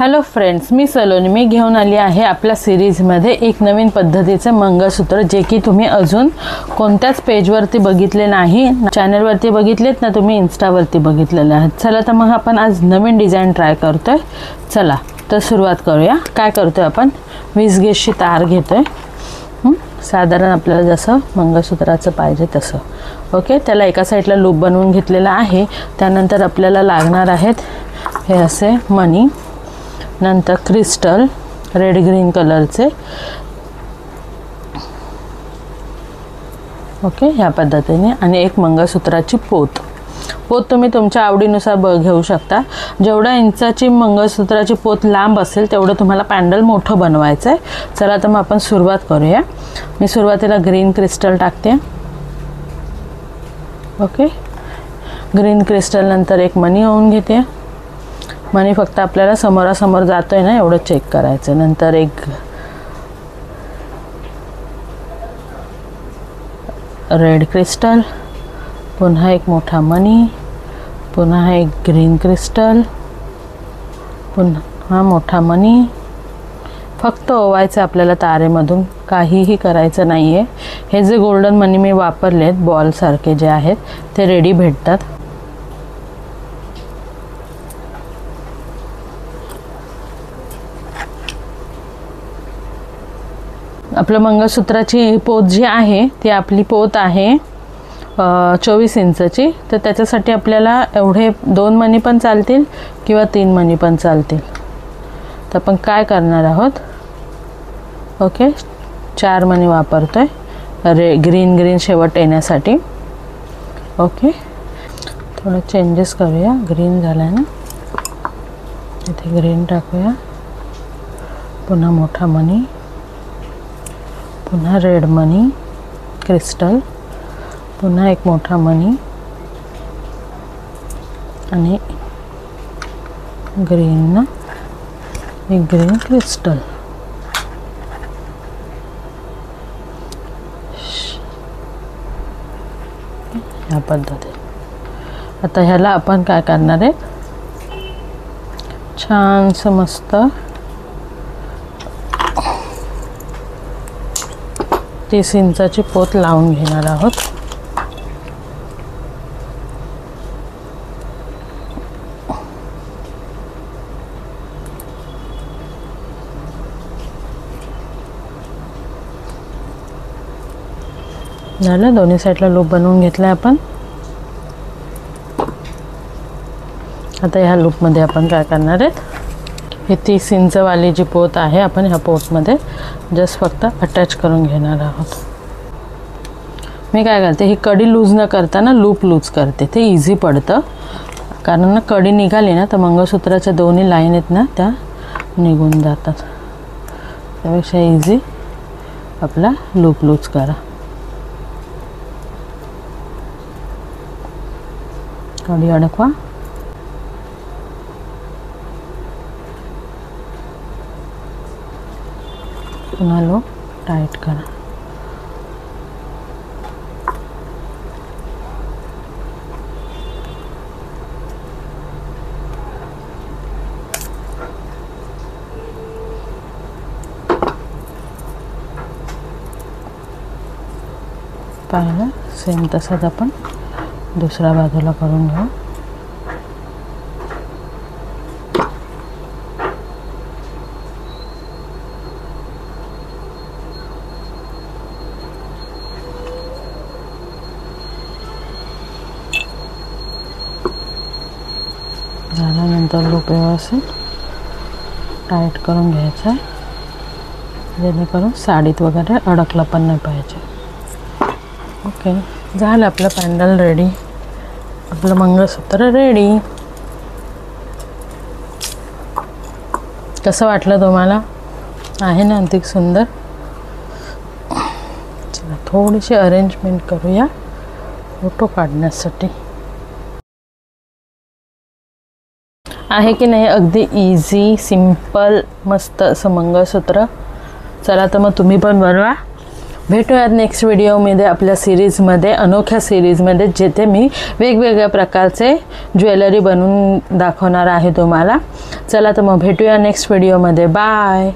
Hello friends, मी सलोनी. मी घेऊन आली आहे आपल्या सिरीजमध्ये एक नवीन पद्धतीचे मंगळसूत्र, जे की तुम्ही अजून कोणत्याच पेजवरती बघितले नाही. चॅनलवरती बघितलेत ना तुम्ही, इन्स्टावरती बघितलेले आहेत. चला तर मग आपण आज नवीन डिझाईन ट्राय करतोय. चला तर सुरुवात करूया. काय करतोय आपण, 20 गेजची तार घेतोय. साधारण आपल्याला जसं मंगळसूत्राचं पाहिजे तसं. ओके, त्याला एका साईडला लूप बनवून घेतलेला आहे. त्यानंतर आपल्याला लागणार आहेत हे असे मणी, नंतर क्रिस्टल रेड ग्रीन कलरचे. ओके, ह्या पद्धतीने. आणि एक मंगळसूत्राची पोत तुम्ही तुमच्या आवडीनुसार घेऊ शकता. जेवढ्या इंचाची मंगळसूत्राची पोत लांब असेल तेवढं तुम्हाला पॅन्डल मोठं बनवायचं आहे. चला तर मग आपण सुरुवात करूया. मी सुरुवातीला ग्रीन क्रिस्टल टाकते. ओके, ग्रीन क्रिस्टल नंतर एक मनी होऊन घेते. मनी फक्त आपल्याला समोरासमोर जातोय ना एवढं चेक करायचं. नंतर एक रेड क्रिस्टल, पुन्हा एक मोठा मनी, पुन्हा एक ग्रीन क्रिस्टल, पुन्हा मोठा मनी. फक्त ओवायचं आपल्याला तारेमधून, काहीही करायचं नाही आहे. हे जे गोल्डन मनी मी वापरलेत बॉलसारखे जे आहेत ते रेडी भेटतात. आपलं मंगळसूत्राची पोत जी आहे ती आपली पोत आहे 24 इंचची. तर त्याच्यासाठी आपल्याला एवढे 2 मणी पण चालतील किंवा 3 मणी पण चालतील. तर आपण काय करणार आहोत, ओके, 4 मणी वापरतोय ग्रीन शेवट येण्यासाठी. ओके, थोडं चेंजेस करूया. ग्रीन झाला ना, इथे ग्रीन टाकूया. पुन्हा मोठा मणी, पुन्हा रेड मनी क्रिस्टल, पुन्हा एक मोठा मनी आणि ग्रीन ना, एक ग्रीन क्रिस्टल. या पद्धतीने. आता ह्याला आपण काय करणार आहे, छानसं मस्त 30 इंचाची पोत लावून घेणार आहोत. झालं, दोन्ही साईडला लूप बनवून घेतला आपण. आता ह्या लूपमध्ये आपण काय करणार आहेत, हे 30 इंचवाली जी पोत आहे आपण ह्या पोतमध्ये जस्ट फक्त अटॅच करून घेणार आहोत. मी काय करते, ही कडी लूज न करताना लूप लूज करते. ते इझी पडतं, कारण ना कडी निघाली ना तर मंगळसूत्राच्या दोन्ही लाईन आहेत ना त्या निघून जातात. त्यापेक्षा इझी आपला लूप लूज करा. कडी अडकवा. पुन्हा लूप टाईट करा. पाहिलं, सेम तसंच आपण दुसऱ्या बाजूला करून घेऊ. झाल्यानंतर लूप व्यवस्थित टाईट करून घ्यायचं आहे, जेणेकरून साडीत वगैरे अडकलं पण नाही पाहिजे. ओके, झालं आपलं पॅन्डल रेडी. आपलं मंगळसूत्र रेडी. कसं वाटलं तुम्हाला, आहे ना अधिक सुंदर. चला थोडीशी अरेंजमेंट करूया फोटो काढण्यासाठी. आहे की नाही, अगदी इझी सिंपल मस्त असं मंगळसूत्र. चला तर मग तुम्ही पण बनवा. भेटूयात नेक्स्ट व्हिडिओमध्ये आपल्या सिरीजमध्ये, अनोख्या सिरीजमध्ये, जिथे मी वेगवेगळ्या प्रकारचे ज्वेलरी बनवून दाखवणार आहे तुम्हाला. चला तर मग भेटूया नेक्स्ट व्हिडिओमध्ये. बाय.